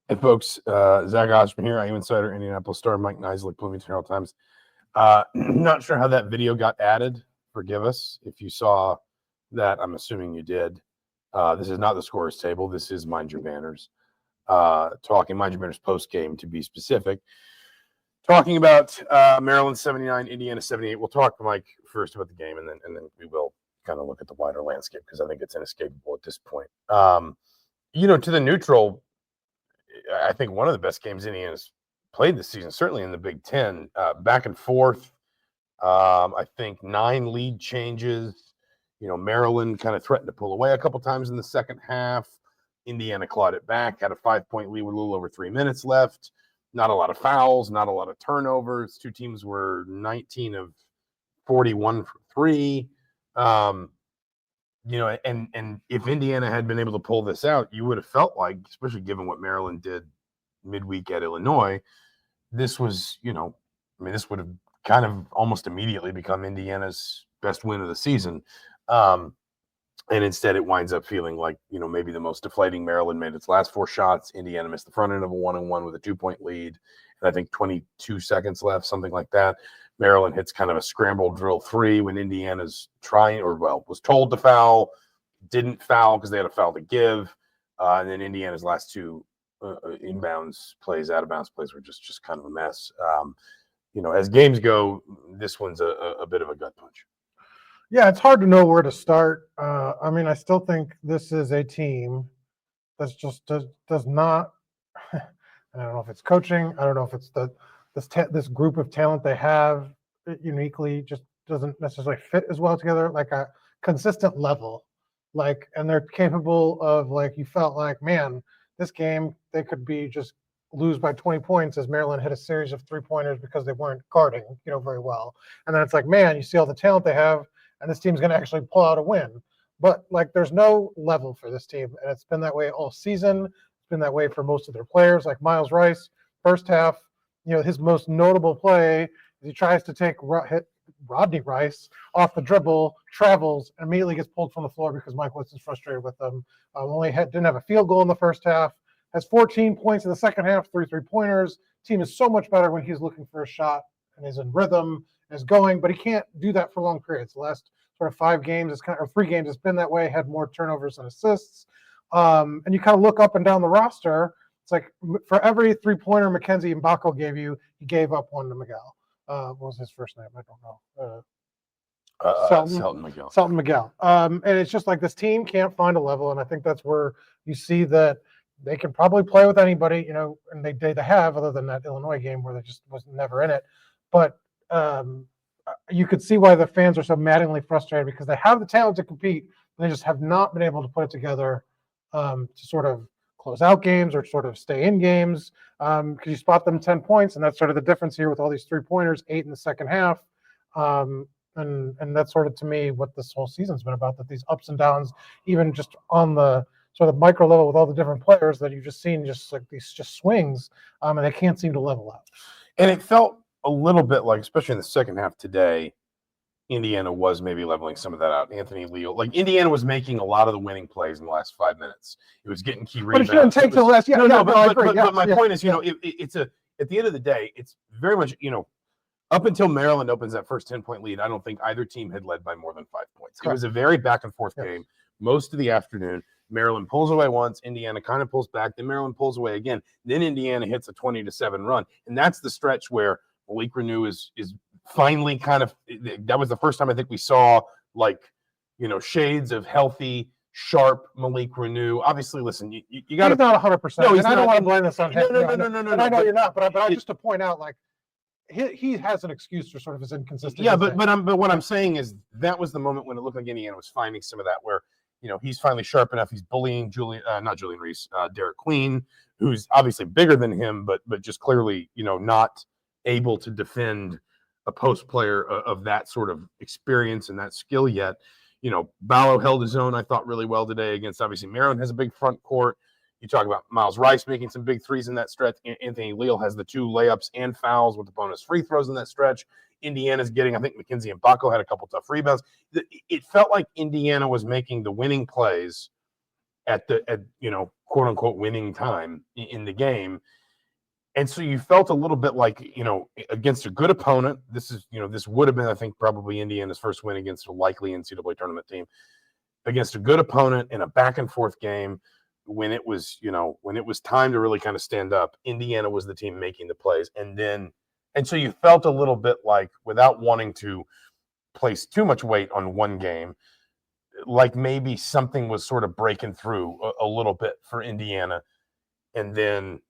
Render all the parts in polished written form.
Hey, folks, Zach Osterman here. I am Insider, Indianapolis Star, Mike Niziolek, Bloomington Herald Times. Not sure how that video got added. Forgive us if you saw that. I'm assuming you did. This is not the scorers table. This is Mind Your Banners. Talking Mind Your Banners post-game, to be specific. Talking about Maryland 79, Indiana 78. We'll talk, Mike, first about the game, and then we will kind of look at the wider landscape because I think it's inescapable at this point. To the neutral, I think one of the best games Indiana's played this season, certainly in the Big Ten. Back and forth, I think 9 lead changes. Maryland kind of threatened to pull away a couple times in the second half. Indiana clawed it back, had a 5-point lead with a little over 3 minutes left. Not a lot of fouls, not a lot of turnovers. Two teams were 19 of 41 for 3. And if Indiana had been able to pull this out, you would have felt like, especially given what Maryland did midweek at Illinois, this was, this would have kind of almost immediately become Indiana's best win of the season. And instead it winds up feeling like, maybe the most deflating. Maryland made its last 4 shots. Indiana missed the front end of a 1-on-1 with a 2-point lead. And I think 22 seconds left, something like that. Maryland hits kind of a scramble drill 3 when Indiana's was told to foul, didn't foul because they had a foul to give. And then Indiana's last 2 inbounds plays, out of bounds plays were just kind of a mess. As games go, this one's a bit of a gut punch. Yeah, it's hard to know where to start. I still think this is a team that's just does not. I don't know if it's coaching. I don't know if it's this group of talent they have uniquely just doesn't necessarily fit as well together, like a consistent level. And they're capable of, you felt like, man, this game they could be just lose by 20 points as Maryland hit a series of 3-pointers because they weren't guarding, very well. And then it's like, man, you see all the talent they have, and this team's going to actually pull out a win. But there's no level for this team, and it's been that way all season. It's been that way for most of their players, like Miles Rice. First half, his most notable play is he tries to hit Rodney Rice off the dribble, travels, and immediately gets pulled from the floor because Mike Woods is frustrated with him. Didn't have a field goal in the first half. Has 14 points in the second half, 3 3-pointers. Team is so much better when he's looking for a shot and is in rhythm, is going, but he can't do that for long periods. The last sort of 5 games, or 3 games, it's been that way. Had more turnovers and assists. And you kind of look up and down the roster. It's like for every 3-pointer Mackenzie Mbako gave you, he gave up one to Miguel. What was his first name? I don't know. Selton Miguel. And it's just like this team can't find a level, and I think that's where you see that they can probably play with anybody, and they have, other than that Illinois game where they just was never in it. But you could see why the fans are so maddeningly frustrated because they have the talent to compete, and they just have not been able to put it together to sort of close out games or sort of stay in games because you spot them 10 points, and that's sort of the difference here with all these 3-pointers, 8 in the second half. And that's sort of, to me, what this whole season's been about, that these ups and downs, even just on the sort of micro level with all the different players that you've just seen, just like these just swings, and they can't seem to level out. And it felt a little bit like, especially in the second half today, Indiana was maybe leveling some of that out. Anthony Leo, Indiana was making a lot of the winning plays in the last 5 minutes. It was getting key rebounds. But it shouldn't take to the last. Yeah, but my point is, it's at the end of the day, it's very much, up until Maryland opens that first 10-point lead, I don't think either team had led by more than 5 points. Correct. It was a very back and forth game most of the afternoon. Maryland pulls away once, Indiana kind of pulls back, then Maryland pulls away again. Then Indiana hits a 20-7 run. And that's the stretch where Malik Renew is finally kind of – that was the first time I think we saw, like, shades of healthy, sharp Malik Renew. Obviously, listen, you got to – He's not 100%. No, and I don't want to blame this on him. No. And I know you're not, but I just to point out, like, he has an excuse for sort of his inconsistency. Yeah, but what I'm saying is that was the moment when it looked like Indiana was finding some of that, where he's finally sharp enough. He's bullying not Julian Reese, Derek Queen, who's obviously bigger than him, but just clearly not able to defend a post player of that sort of experience and that skill yet. Ballo held his own, I thought, really well today against, obviously, Maryland has a big front court. You talk about Miles Rice making some big threes in that stretch. Anthony Leal has the 2 layups and fouls with the bonus free throws in that stretch. Indiana's getting, I think McKenzie and Baco had a couple tough rebounds. It felt like Indiana was making the winning plays at quote unquote winning time in the game. And so you felt a little bit like, against a good opponent, this would have been, I think, probably Indiana's first win against a likely NCAA tournament team. Against a good opponent in a back and forth game, when it was time to really kind of stand up, Indiana was the team making the plays. And so you felt a little bit like, without wanting to place too much weight on one game, like maybe something was sort of breaking through a little bit for Indiana. And then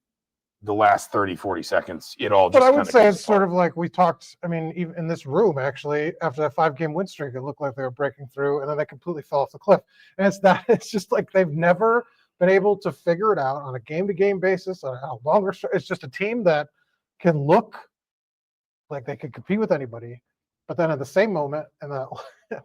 the last 30, 40 seconds, it all just But I would say it's apart. sort of like we talked, I mean, even in this room, actually, after that 5-game win streak, it looked like they were breaking through, and then they completely fell off the cliff. And it's just like they've never been able to figure it out on a game-to-game basis, on a longer – it's just a team that can look like they could compete with anybody, but then at the same moment, and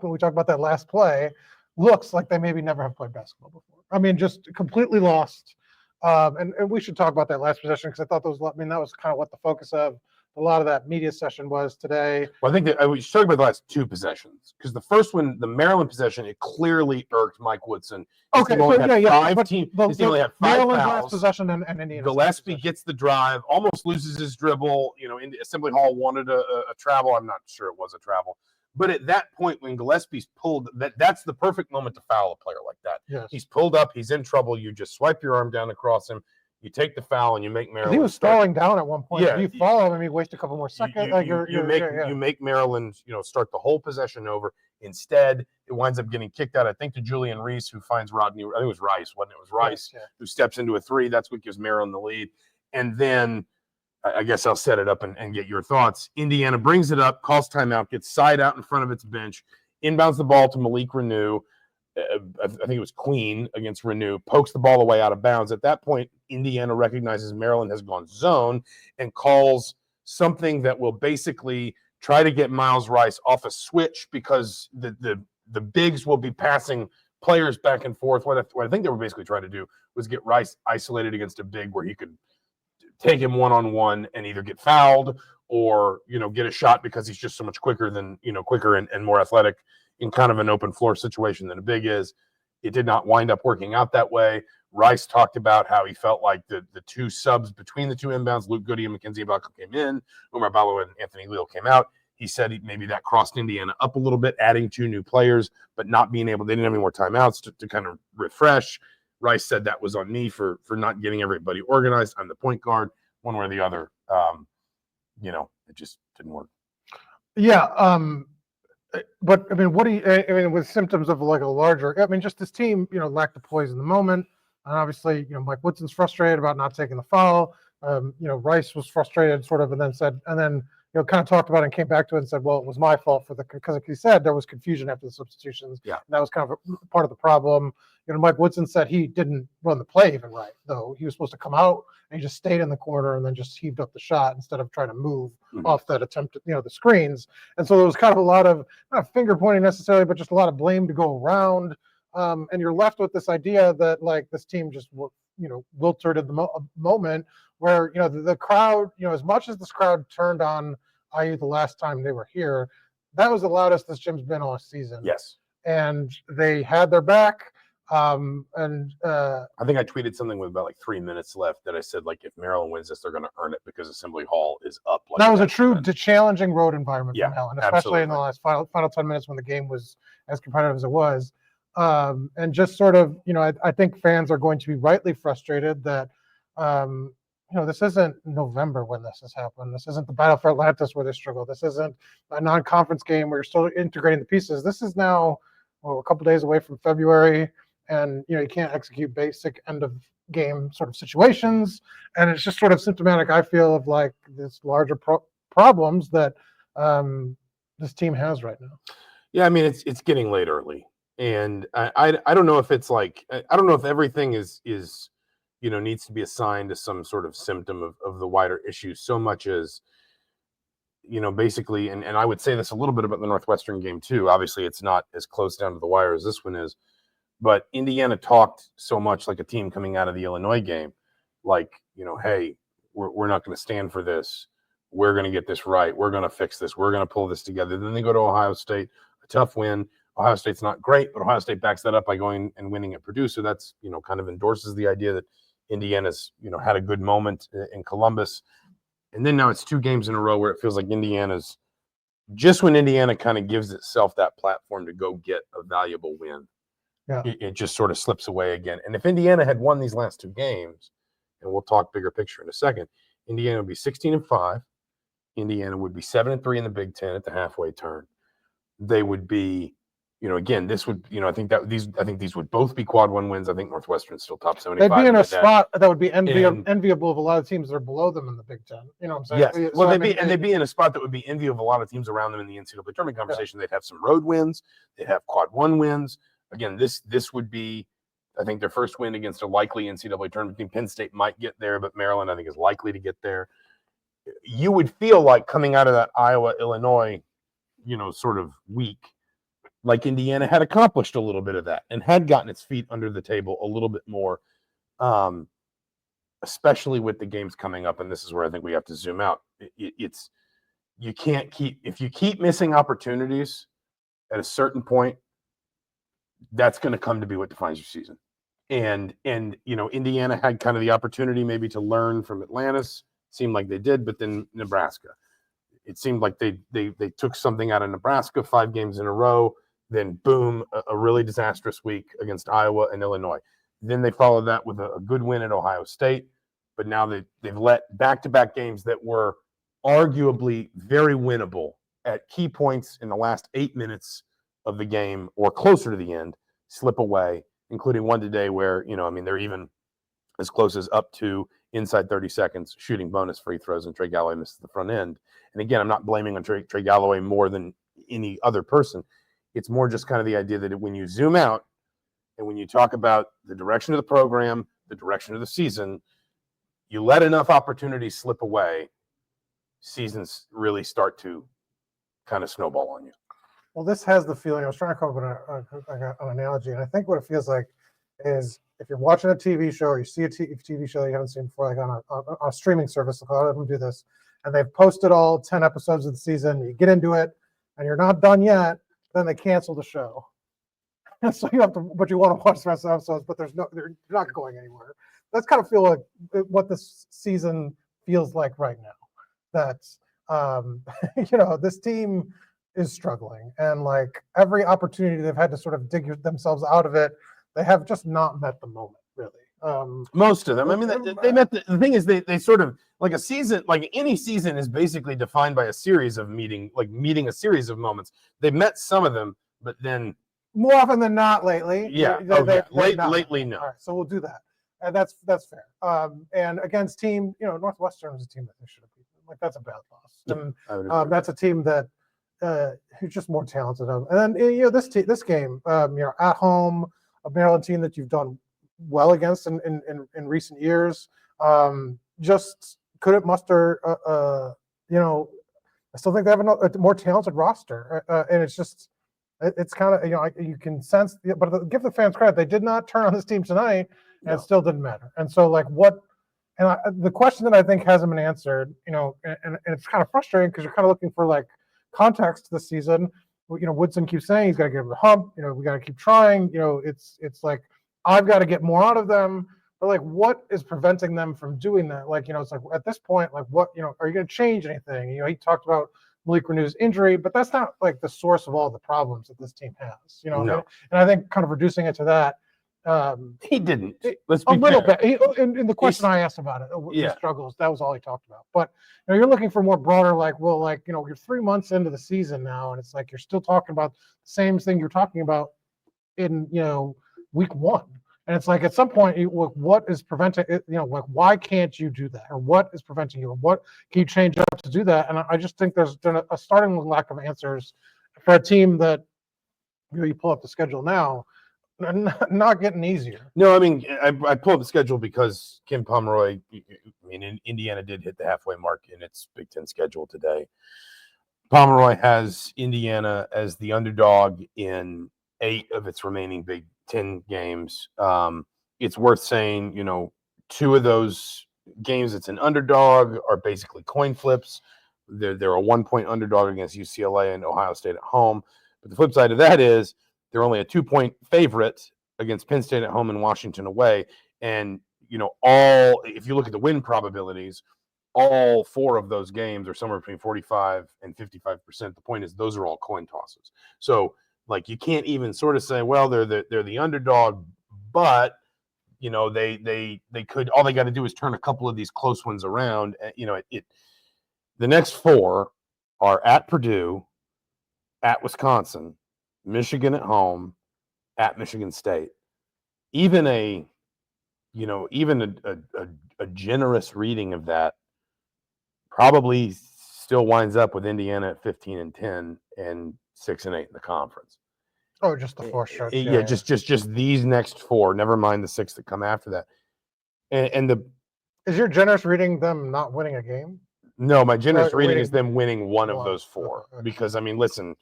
when we talk about that last play, looks like they maybe never have played basketball before. I mean, just completely lost. And we should talk about that last possession, because I thought that was kind of what the focus of a lot of that media session was today. Well, I think that we should talk about the last 2 possessions, because the first one, the Maryland possession, it clearly irked Mike Woodson. Okay, so only had Maryland's Maryland's last possession and Indiana's Gillespie gets the drive, almost loses his dribble. Assembly Hall wanted a travel. I'm not sure it was a travel. But at that point, when Gillespie's pulled, that's the perfect moment to foul a player like that. Yes. He's pulled up, he's in trouble. You just swipe your arm down across him. You take the foul and you make Maryland. He was stalling down at one point. Yeah, you follow him, you waste a couple more seconds. You make Maryland, start the whole possession over. Instead, it winds up getting kicked out, I think, to Julian Reese, who finds Rodney. I think it was Rice, wasn't it? It was Rice, who steps into a 3. That's what gives Maryland the lead. And then I guess I'll set it up and get your thoughts. Indiana brings it up, calls timeout, gets side out in front of its bench, inbounds the ball to Malik Renew. I think it was Queen against Renew, pokes the ball away out of bounds. At that point, Indiana recognizes Maryland has gone zone and calls something that will basically try to get Miles Rice off a switch, because the bigs will be passing players back and forth. What I think they were basically trying to do was get Rice isolated against a big where he could take him one-on-one and either get fouled or, get a shot, because he's just so much quicker and more athletic in kind of an open floor situation than a big is. It did not wind up working out that way. Rice talked about how he felt like the 2 subs between the 2 inbounds, Luke Goody and McKenzie Baco, came in, Umar Ballo and Anthony Leal came out. He said maybe that crossed Indiana up a little bit, adding 2 new players, but not being able, they didn't have any more timeouts to kind of refresh. Rice said that was on me for not getting everybody organized. I'm the point guard, one way or the other. It just didn't work. Yeah. But I mean, with symptoms of like a larger, just this team, lacked the poise in the moment. And obviously, Mike Woodson's frustrated about not taking the foul. Rice was frustrated sort of, and then kind of talked about it and came back to it and said, well, it was my fault because like he said, there was confusion after the substitutions. Yeah. And that was kind of a part of the problem. Mike Woodson said he didn't run the play even right, though. He was supposed to come out and he just stayed in the corner and then just heaved up the shot instead of trying to move off that attempt at, the screens. And so there was kind of a lot of, not finger pointing necessarily, but just a lot of blame to go around. And you're left with this idea that like this team just, wilted at the moment where, the crowd, as much as this crowd turned on IU the last time they were here, that was the loudest this gym's been all season. Yes. And they had their back. I think I tweeted something with about like 3 minutes left that I said, like, if Maryland wins this, they're going to earn it because Assembly Hall is up. Like that was a true challenging road environment for Maryland, especially in the last final 10 minutes when the game was as competitive as it was. And just sort of, I think fans are going to be rightly frustrated that, this isn't November when this has happened. This isn't the Battle for Atlantis where they struggle. This isn't a non-conference game where you're still integrating the pieces. This is now a couple days away from February, and you can't execute basic end of game sort of situations, and it's just sort of symptomatic, I feel, of like this larger problems that this team has right now. Yeah, I mean it's getting late early, and I don't know if it's like I don't know if everything is needs to be assigned to some sort of symptom of the wider issue so much as basically, and I would say this a little bit about the Northwestern game too. Obviously, it's not as close down to the wire as this one is, but Indiana talked so much like a team coming out of the Illinois game, like, hey, we're not going to stand for this. We're going to get this right. We're going to fix this. We're going to pull this together. Then they go to Ohio State, a tough win. Ohio State's not great, but Ohio State backs that up by going and winning at Purdue. So that's, kind of endorses the idea that Indiana's, had a good moment in Columbus. And then now it's 2 games in a row where it feels like Indiana's just when Indiana kind of gives itself that platform to go get a valuable win. Yeah. It just sort of slips away again. And if Indiana had won these last 2 games, and we'll talk bigger picture in a second, Indiana would be 16-5. Indiana would be 7-3 in the Big Ten at the halfway turn. They would be, again, this would, I think these would both be quad 1 wins. I think Northwestern's still top 75. They'd be in a spot that would be enviable of a lot of teams that are below them in the Big Ten. You know what I'm saying? Yes. Well, they'd be in a spot that would be enviable of a lot of teams around them in the NCAA tournament conversation. Yeah. They'd have some road wins. They'd have quad 1 wins. Again, this would be, I think, their first win against a likely NCAA tournament team. Penn State might get there, but Maryland, I think, is likely to get there. You would feel like coming out of that Iowa-Illinois, sort of week, like Indiana had accomplished a little bit of that and had gotten its feet under the table a little bit more, especially with the games coming up. And this is where I think we have to zoom out. You can't if you keep missing opportunities at a certain point, that's going to come to be what defines your season. And Indiana had kind of the opportunity maybe to learn from Atlantis. Seemed like they did, but then Nebraska. It seemed like they took something out of Nebraska 5 games in a row. Then boom, a really disastrous week against Iowa and Illinois. Then they followed that with a good win at Ohio State. But now they've let back-to-back games that were arguably very winnable at key points in the last 8 minutes of the game or closer to the end slip away, including one today where, they're even as close as up to inside 30 seconds shooting bonus free throws, and Trey Galloway misses the front end. And again, I'm not blaming on Trey Galloway more than any other person. It's more just kind of the idea that when you zoom out and when you talk about the direction of the program, the direction of the season, you let enough opportunities slip away, seasons really start to kind of snowball on you. Well, this has the feeling, I was trying to come up with an analogy, and I think what it feels like is if you're watching a TV show or you see a TV show that you haven't seen before, like on a streaming service, a lot of them do this, and they've posted all 10 episodes of the season, you get into it, and you're not done yet, then they cancel the show. And so you have to, but you want to watch the rest of the episodes, but they're not going anywhere. That's kind of feel like what this season feels like right now. That, this team is struggling, and like every opportunity they've had to sort of dig themselves out of it, they have just not met the moment, really. Most of them. I mean, they met the thing is they sort of like a season, like any season is basically defined by a series of meeting a series of moments. They've met some of them, but then more often than not lately. Yeah. Lately, no. All right, so we'll do that. And that's fair. And against team, Northwestern is a team that they should have beaten. Like, that's a bad loss. And that's a team that who's just more talented. And then this game, at home, a Maryland team that you've done well against in recent years, just couldn't muster. I still think they have a more talented roster, and it's just it's kind of you can sense. But give the fans credit; they did not turn on this team tonight, and it still didn't matter. And so, like, what? And the question that I think hasn't been answered, and it's kind of frustrating because you're kind of looking for like context this season. Woodson keeps saying he's got to get over the hump. We got to keep trying. It's like I've got to get more out of them. But like, what is preventing them from doing that? Like, it's like at this point, like, what, are you going to change anything? He talked about Malik Renew's injury, but that's not like the source of all the problems that this team has. No. And I think kind of reducing it to that. He didn't. Let's be a little fair. bit. In the question I asked about it, the struggles, that was all he talked about. But you're looking for more broader, you're 3 months into the season now, and it's like you're still talking about the same thing you're talking about in week 1. And it's like at some point, what is preventing it? Why can't you do that, or what is preventing you, or what can you change up to do that? And I just think there's a starting lack of answers for a team that you pull up the schedule now. Not getting easier. No, I mean, I pulled up the schedule because Kim Pomeroy, Indiana did hit the halfway mark in its Big Ten schedule today. Pomeroy has Indiana as the underdog in 8 of its remaining Big Ten games. It's worth saying, 2 of those games it's an underdog are basically coin flips. They're a 1-point underdog against UCLA and Ohio State at home. But the flip side of that is they're only a 2-point favorite against Penn State at home and Washington away. And, if you look at the win probabilities, all 4 of those games are somewhere between 45 and 55%. The point is those are all coin tosses. So, you can't even sort of say, well, they're the underdog, but, they could, all they got to do is turn a couple of these close ones around. The next 4 are at Purdue, at Wisconsin, Michigan at home, at Michigan State. Even a generous reading of that probably still winds up with Indiana at 15-10 and 6-8 in the conference. Oh, just the 4 stretch. Yeah, just these next 4. Never mind the 6 that come after that. Is your generous reading them not winning a game? No, my generous reading is them winning one of those 4. Okay. Because listen,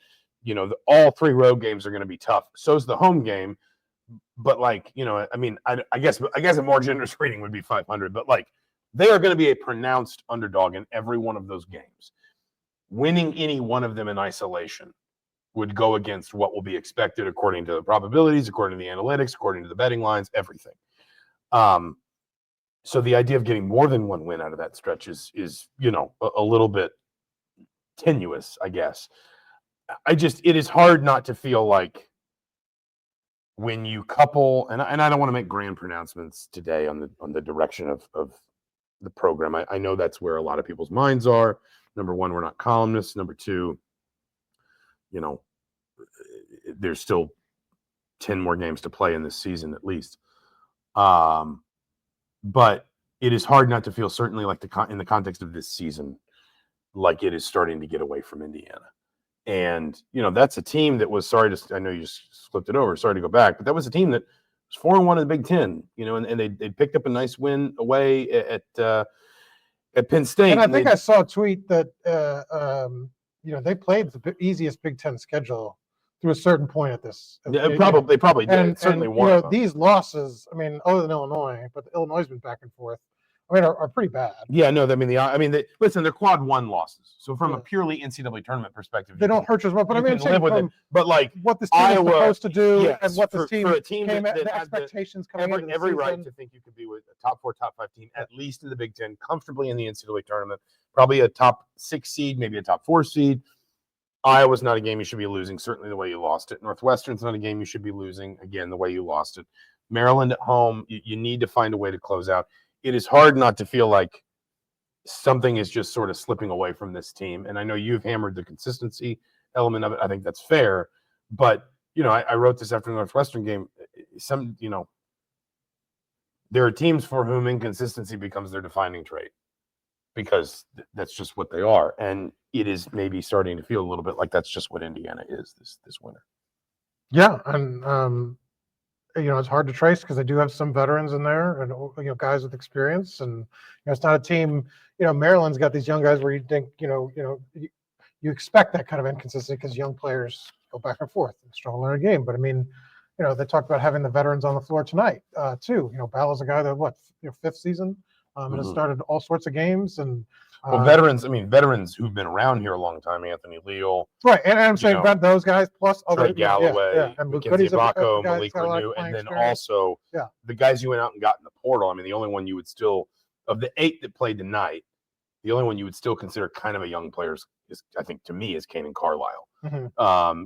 all 3 road games are going to be tough. So's the home game. But I guess a more generous reading would be 500. But they are going to be a pronounced underdog in every one of those games. Winning any one of them in isolation would go against what will be expected according to the probabilities, according to the analytics, according to the betting lines, everything. So the idea of getting more than 1 win out of that stretch is a little bit tenuous, I guess. It is hard not to feel like when you couple, and I don't want to make grand pronouncements today on the direction of the program. I know that's where a lot of people's minds are. Number 1, we're not columnists. Number 2, there's still 10 more games to play in this season at least. But it is hard not to feel, certainly in the context of this season, like it is starting to get away from Indiana. And, that's a team that was I know you just flipped it over, sorry to go back, but that was a team that was 4-1 in the Big Ten, and they picked up a nice win away at Penn State. And I think I saw a tweet that, they played the easiest Big Ten schedule through a certain point at this. They probably did. And, certainly one. These losses, other than Illinois, but Illinois has been back and forth. Are pretty bad. Yeah, no, listen, they're quad 1 losses. So from a purely NCAA tournament perspective, they don't hurt you as well. But you can live with it. But what this team Iowa, is supposed to do, and what this for a team came that the expectations coming into the every season. right to think you could be with a top 4, top 5 team, at least in the Big Ten, comfortably in the NCAA tournament, probably a top 6 seed, maybe a top 4 seed. Iowa's not a game you should be losing, certainly the way you lost it. Northwestern's not a game you should be losing, again, the way you lost it. Maryland at home, you need to find a way to close out. It is hard not to feel like something is just sort of slipping away from this team. And I know you've hammered the consistency element of it. I think that's fair. But, I wrote this after the Northwestern game. There are teams for whom inconsistency becomes their defining trait because that's just what they are. And it is maybe starting to feel a little bit like that's just what Indiana is this winter. Yeah. And, it's hard to trace because they do have some veterans in there and, guys with experience. And, it's not a team, Maryland's got these young guys where you think, you expect that kind of inconsistency because young players go back and forth and struggle in a game. But they talked about having the veterans on the floor tonight too. Ball's a guy that 5th season and has started all sorts of games. And veterans who've been around here a long time, Anthony Leal. Right. And I'm saying about those guys plus other Galloway, and Mackenzie Bacco, Malik Renew, and then also the guys you went out and got in the portal. The only one you would still, of the 8 that played tonight, The only one you would still consider kind of a young player is I think, to me, is Kanan Carlisle.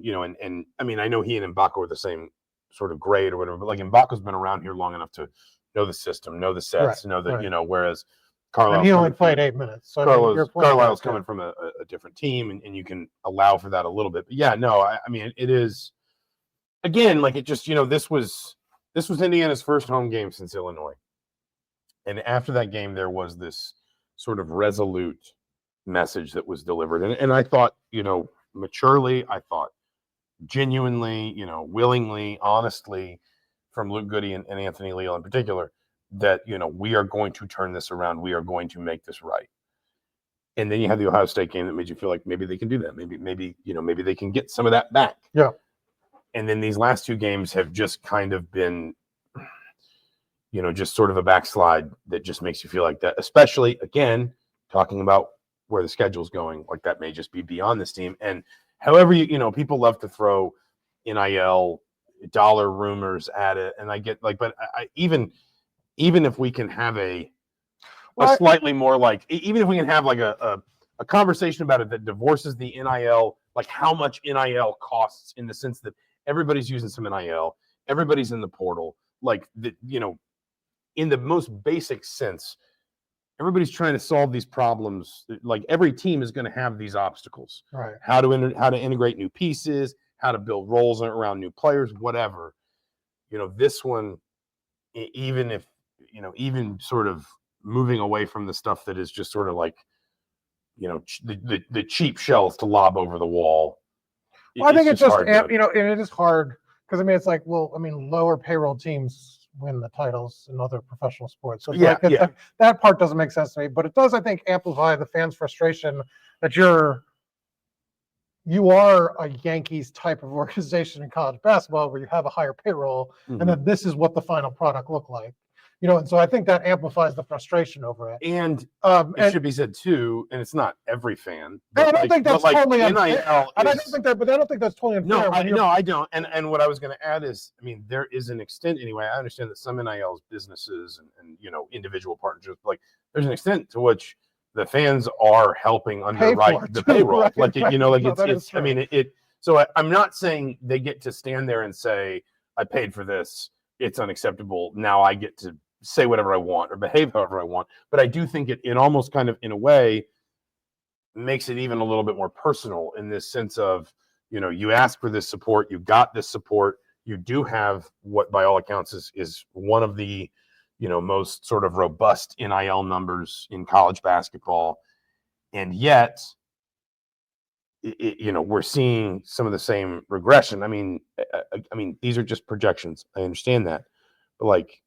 You know, and I mean, I know he and Mbako are the same sort of grade or whatever, but like Mbako's been around here long enough to know the system, know the sets, know that, you know, whereas And he only played 8 minutes. So Carlisle's coming from a different team, and you can allow for that a little bit. But yeah, no, I mean, it is, again, like, it just, you know, this was Indiana's first home game since Illinois. And after that game, there was this sort of resolute message that was delivered. And I thought, you know, maturely, I thought genuinely, you know, willingly, honestly, from Luke Goody and Anthony Leal in particular, that, you know, we are going to turn this around. We are going to make this right. And then you have the Ohio State game that made you feel like maybe they can do that. Maybe, you know, maybe they can get some of that back. Yeah. And then these last two games have just kind of been, you know, just sort of a backslide that just makes you feel like that, especially, again, talking about where the schedule's going, like that may just be beyond this team. And however, you know, people love to throw NIL dollar rumors at it. And I get, like, but even if we can have a slightly more, like, even if we can have like a conversation about it that divorces the NIL, like how much NIL costs, in the sense that everybody's using some NIL, everybody's in the portal, like, the, you know, in the most basic sense, everybody's trying to solve these problems. Like, every team is going to have these obstacles. Right. How to integrate new pieces, how to build roles around new players, whatever. You know, this one, even if, you know, even sort of moving away from the stuff that is just sort of like, you know, the cheap shells to lob over the wall. Well, I think it's just, you know, and it is hard because, I mean, it's like, well, I mean, lower payroll teams win the titles in other professional sports. So that part doesn't make sense to me, but it does, I think, amplify the fans' frustration that you are a Yankees type of organization in college basketball where you have a higher payroll, and that this is what the final product looked like. You know, and so I think that amplifies the frustration over it. And it should be said too, and it's not every fan. But I don't think that's totally unfair. I don't think that's totally unfair. No, I don't. And what I was going to add is, I mean, there is an extent anyway. I understand that some NILs, businesses, and you know, individual partnerships, like, there's an extent to which the fans are helping underwrite the payroll. Right, like, right. You know, like, No, it's I mean, so I'm not saying they get to stand there and say, I paid for this, it's unacceptable, now I get to say whatever I want or behave however I want. But I do think it almost kind of, in a way, makes it even a little bit more personal, in this sense of, you know, you ask for this support, you got this support, you do have what by all accounts is one of the, you know, most sort of robust NIL numbers in college basketball. And yet, you know, we're seeing some of the same regression. I mean, these are just projections. I understand that. But, like,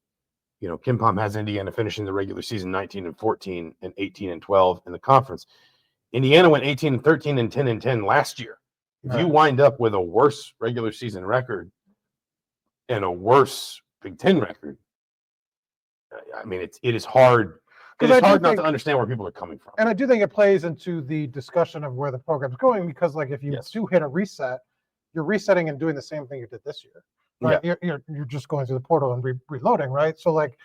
you know, Kim Pom has Indiana finishing the regular season 19-14 and 18-12 in the conference. Indiana went 18-13 and 10-10 last year. If you wind up with a worse regular season record and a worse Big Ten record, I mean, it is hard. It is hard not to understand where people are coming from. And I do think it plays into the discussion of where the program's going, because, like, if you do hit a reset, you're resetting and doing the same thing you did this year. Right, yeah. You're just going through the portal and reloading, right? So, like,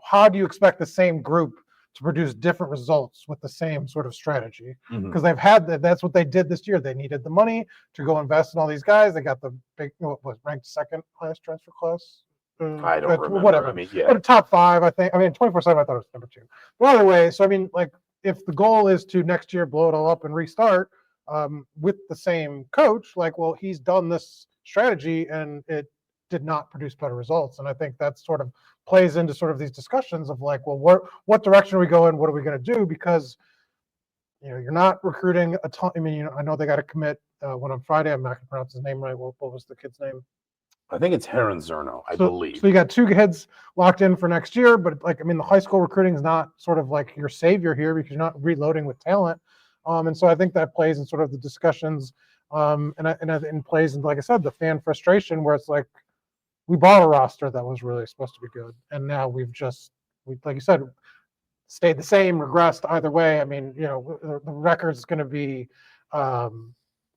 how do you expect the same group to produce different results with the same sort of strategy? Because they've had that's what they did this year. They needed the money to go invest in all these guys. They got the big, was ranked second highest transfer class. I don't remember. Whatever. I mean, but top 5, I think. I mean, 24/7, I thought it was number 2. But either way, so I mean, like, if the goal is to next year blow it all up and restart with the same coach, like, well, he's done this strategy and it did not produce better results. And I think that sort of plays into sort of these discussions of, like, well, what direction are we going? What are we going to do? Because, you know, you're not recruiting a ton. I mean, you know, I know they got to commit one on Friday. I'm not going to pronounce his name right. What was the kid's name? I think it's Heron Zerno, I believe. So you got 2 kids locked in for next year, but, like, I mean, the high school recruiting is not sort of like your savior here, because you're not reloading with talent. And so I think that plays in sort of the discussions and plays into, like I said, the fan frustration, where it's like, we bought a roster that was really supposed to be good, and now we've like you said, stayed the same, regressed either way. I mean, you know, the record is going to be not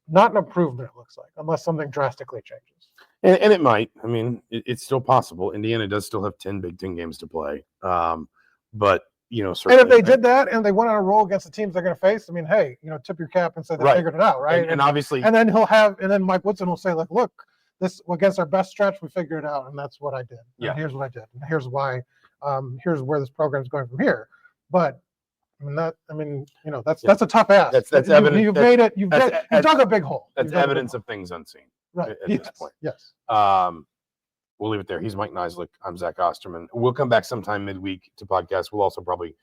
an improvement, it looks like, unless something drastically changes. And it might. I mean, it's still possible. Indiana does still have 10 Big Ten games to play. But And if certainly they did that and they went on a roll against the teams they're going to face, I mean, hey, tip your cap and say they Right. figured it out, right? And obviously, and then Mike Woodson will say, like, look, this against our best stretch, we figured it out, and that's what I did. Yeah. And here's what I did, and here's why. Here's where this program's going from here. But that's a tough ask. That's evidence. You've made it. You've dug a big hole. That's evidence of things unseen. Right. At this point. Yes. We'll leave it there. He's Mike Niziolek. I'm Zach Osterman. We'll come back sometime midweek to podcast. We'll also probably,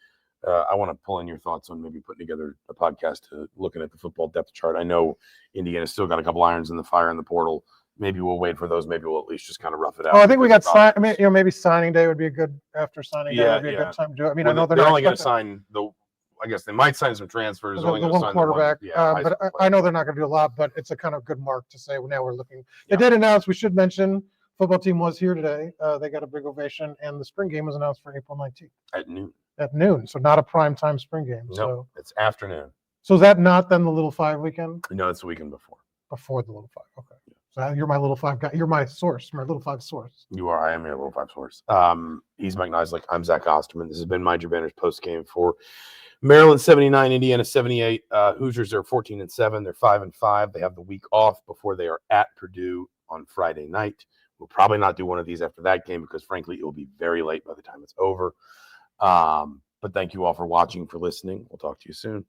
I want to pull in your thoughts on maybe putting together a podcast looking at the football depth chart. I know Indiana's still got a couple irons in the fire in the portal. Maybe we'll wait for those. Maybe we'll at least just kind of rough it out. Oh, I think we got signed. I mean, maybe signing day would be a good after signing day. Yeah, Would be a good time to do it. I mean, well, I know they're only going to sign I guess they might sign some transfers. The one quarterback, but I know they're not going to do a lot. But it's a kind of good mark to say. Well, now we're looking. They did announce. We should mention football team was here today. They got a big ovation, and the spring game was announced for April 19th at noon. At noon, so not a prime time spring game. No, so it's afternoon. So is that not then the Little Five weekend? No, it's the weekend before. Before the Little Five. Okay. So you're my Little Five guy. You're my source. My Little Five source. You are. I am your Little Five source. He's Mike Niziolek. I'm Zach Osterman. This has been Mind Your Banners post game for Maryland 79, Indiana 78. Hoosiers are 14-7. They're 5-5. They have the week off before they are at Purdue on Friday night. We'll probably not do one of these after that game because, frankly, it will be very late by the time it's over. But thank you all for watching, for listening. We'll talk to you soon.